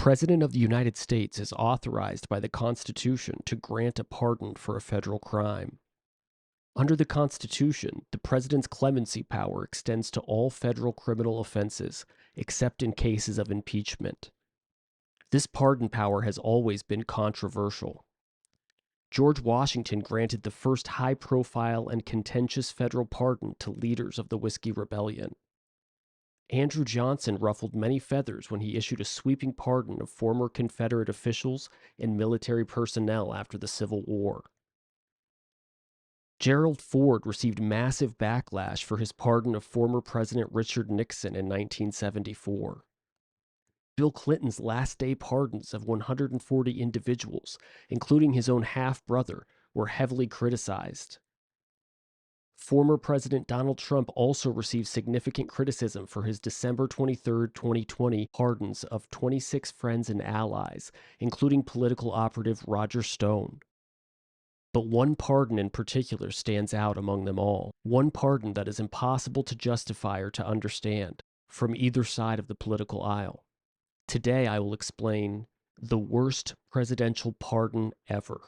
President of the United States is authorized by the Constitution to grant a pardon for a federal crime. Under the Constitution, the President's clemency power extends to all federal criminal offenses, except in cases of impeachment. This pardon power has always been controversial. George Washington granted the first high-profile and contentious federal pardon to leaders of the Whiskey Rebellion. Andrew Johnson ruffled many feathers when he issued a sweeping pardon of former Confederate officials and military personnel after the Civil War. Gerald Ford received massive backlash for his pardon of former President Richard Nixon in 1974. Bill Clinton's last-day pardons of 140 individuals, including his own half-brother, were heavily criticized. Former President Donald Trump also received significant criticism for his December 23, 2020 pardons of 26 friends and allies, including political operative Roger Stone. But one pardon in particular stands out among them all, one pardon that is impossible to justify or to understand from either side of the political aisle. Today I will explain the worst presidential pardon ever.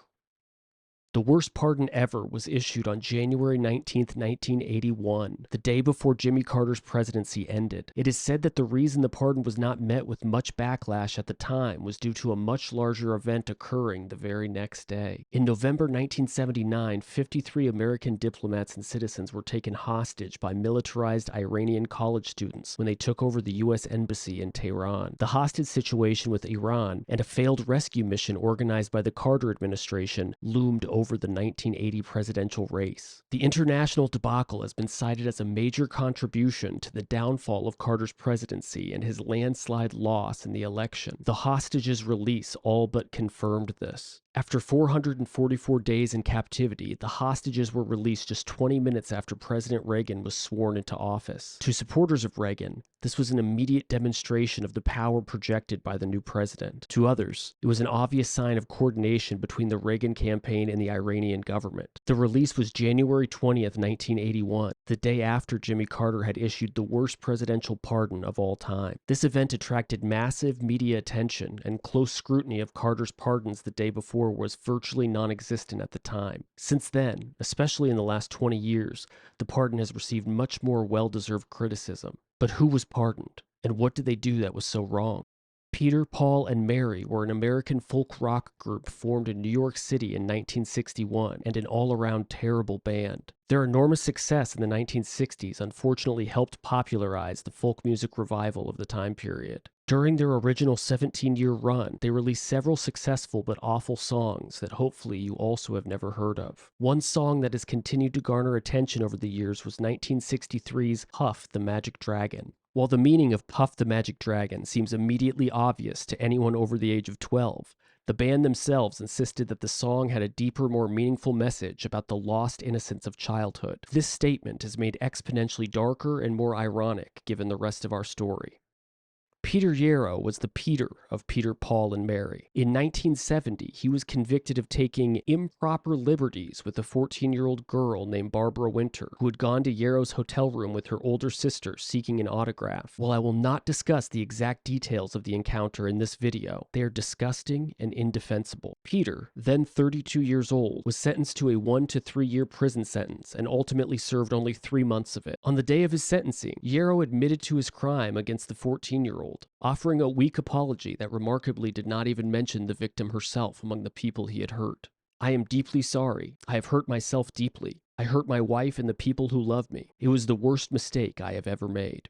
The worst pardon ever was issued on January 19, 1981, the day before Jimmy Carter's presidency ended. It is said that the reason the pardon was not met with much backlash at the time was due to a much larger event occurring the very next day. In November 1979, 53 American diplomats and citizens were taken hostage by militarized Iranian college students when they took over the U.S. Embassy in Tehran. The hostage situation with Iran and a failed rescue mission organized by the Carter administration loomed over the 1980 presidential race. The international debacle has been cited as a major contribution to the downfall of Carter's presidency and his landslide loss in the election. The hostages' release all but confirmed this. After 444 days in captivity, the hostages were released just 20 minutes after President Reagan was sworn into office. To supporters of Reagan, this was an immediate demonstration of the power projected by the new president. To others, it was an obvious sign of coordination between the Reagan campaign and the Iranian government. The release was January 20th, 1981, the day after Jimmy Carter had issued the worst presidential pardon of all time. This event attracted massive media attention, and close scrutiny of Carter's pardons the day before was virtually non-existent at the time. Since then, especially in the last 20 years, the pardon has received much more well-deserved criticism. But who was pardoned, and what did they do that was so wrong? Peter, Paul, and Mary were an American folk rock group formed in New York City in 1961 and an all-around terrible band. Their enormous success in the 1960s unfortunately helped popularize the folk music revival of the time period. During their original 17-year run, they released several successful but awful songs that hopefully you also have never heard of. One song that has continued to garner attention over the years was 1963's Puff the Magic Dragon. While the meaning of Puff the Magic Dragon seems immediately obvious to anyone over the age of 12, the band themselves insisted that the song had a deeper, more meaningful message about the lost innocence of childhood. This statement is made exponentially darker and more ironic given the rest of our story. Peter Yarrow was the Peter of Peter, Paul, and Mary. In 1970, he was convicted of taking improper liberties with a 14-year-old girl named Barbara Winter, who had gone to Yarrow's hotel room with her older sister seeking an autograph. While I will not discuss the exact details of the encounter in this video, they are disgusting and indefensible. Peter, then 32 years old, was sentenced to a 1 to 3 year prison sentence and ultimately served only 3 months of it. On the day of his sentencing, Yarrow admitted to his crime against the 14-year-old, offering a weak apology that remarkably did not even mention the victim herself among the people he had hurt. "I am deeply sorry. I have hurt myself deeply. I hurt my wife and the people who love me. It was the worst mistake I have ever made."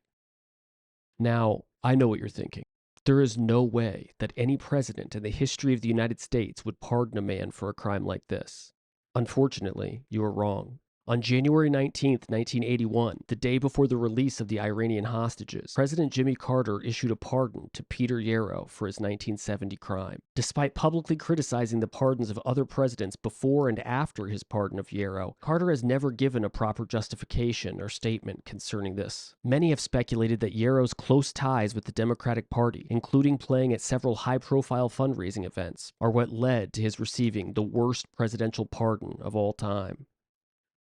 Now, I know what you're thinking. There is no way that any president in the history of the United States would pardon a man for a crime like this. Unfortunately, you are wrong. On January 19, 1981, the day before the release of the Iranian hostages, President Jimmy Carter issued a pardon to Peter Yarrow for his 1970 crime. Despite publicly criticizing the pardons of other presidents before and after his pardon of Yarrow, Carter has never given a proper justification or statement concerning this. Many have speculated that Yarrow's close ties with the Democratic Party, including playing at several high-profile fundraising events, are what led to his receiving the worst presidential pardon of all time.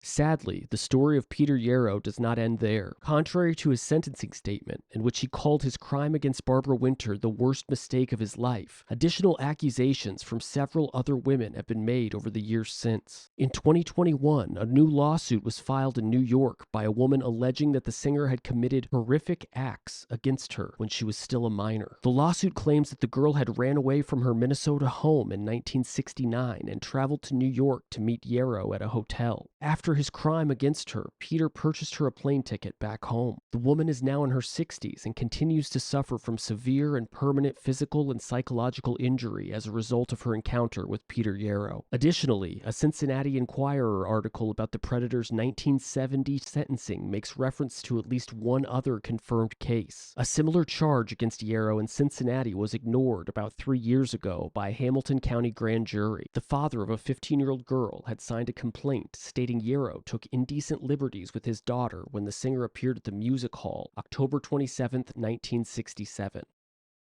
Sadly, the story of Peter Yarrow does not end there. Contrary to his sentencing statement, in which he called his crime against Barbara Winter the worst mistake of his life, additional accusations from several other women have been made over the years since. In 2021, a new lawsuit was filed in New York by a woman alleging that the singer had committed horrific acts against her when she was still a minor. The lawsuit claims that the girl had ran away from her Minnesota home in 1969 and traveled to New York to meet Yarrow at a hotel. After his crime against her, Peter purchased her a plane ticket back home. The woman is now in her 60s and continues to suffer from severe and permanent physical and psychological injury as a result of her encounter with Peter Yarrow. Additionally, a Cincinnati Enquirer article about the Predator's 1970 sentencing makes reference to at least one other confirmed case. A similar charge against Yarrow in Cincinnati was ignored about 3 years ago by a Hamilton County grand jury. The father of a 15-year-old girl had signed a complaint stating Yarrow took indecent liberties with his daughter when the singer appeared at the music hall October 27, 1967.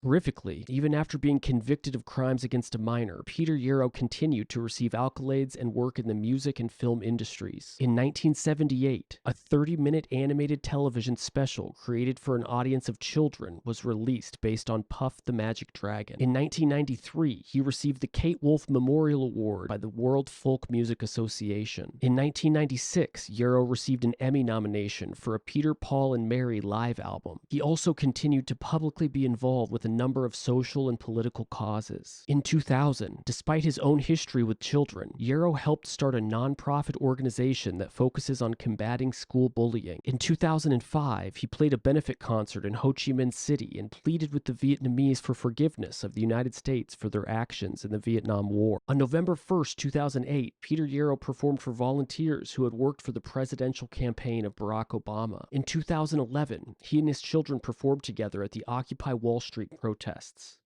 Horrifically, even after being convicted of crimes against a minor, Peter Yarrow continued to receive accolades and work in the music and film industries. In 1978, a 30-minute animated television special created for an audience of children was released based on Puff the Magic Dragon. In 1993, he received the Kate Wolf Memorial Award by the World Folk Music Association. In 1996, Yarrow received an Emmy nomination for a Peter, Paul, and Mary live album. He also continued to publicly be involved with a number of social and political causes. In 2000, despite his own history with children, Yarrow helped start a nonprofit organization that focuses on combating school bullying. In 2005, he played a benefit concert in Ho Chi Minh City and pleaded with the Vietnamese for forgiveness of the United States for their actions in the Vietnam War. On November 1, 2008, Peter Yarrow performed for volunteers who had worked for the presidential campaign of Barack Obama. In 2011, he and his children performed together at the Occupy Wall Street protests.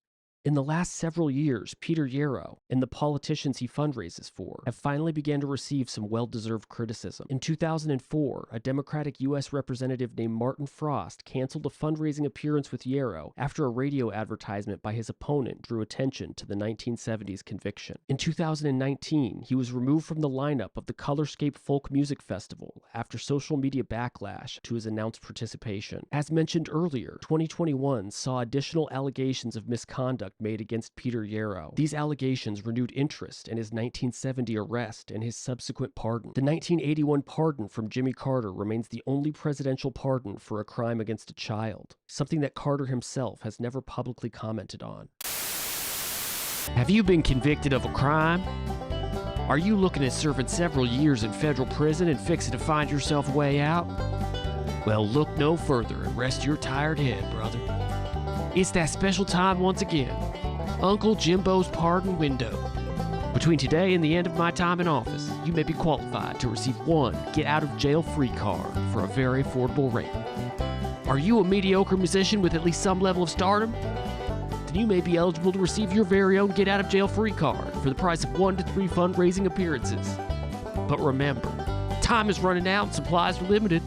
In the last several years, Peter Yarrow and the politicians he fundraises for have finally began to receive some well-deserved criticism. In 2004, a Democratic U.S. representative named Martin Frost canceled a fundraising appearance with Yarrow after a radio advertisement by his opponent drew attention to the 1970s conviction. In 2019, he was removed from the lineup of the Colorscape Folk Music Festival after social media backlash to his announced participation. As mentioned earlier, 2021 saw additional allegations of misconduct made against Peter Yarrow. These allegations renewed interest in his 1970 arrest and his subsequent pardon. The 1981 pardon from Jimmy Carter remains the only presidential pardon for a crime against a child, something that Carter himself has never publicly commented on. Have you been convicted of a crime? Are you looking at serving several years in federal prison and fixing to find yourself a way out? Well, look no further and rest your tired head, brother. It's that special time once again, Uncle Jimbo's pardon window. Between today and the end of my time in office, you may be qualified to receive one get-out-of-jail-free card for a very affordable rate. Are you a mediocre musician with at least some level of stardom? Then you may be eligible to receive your very own get-out-of-jail-free card for the price of 1 to 3 fundraising appearances. But remember, time is running out and supplies are limited.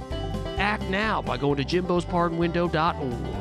Act now by going to jimbospardonwindow.org.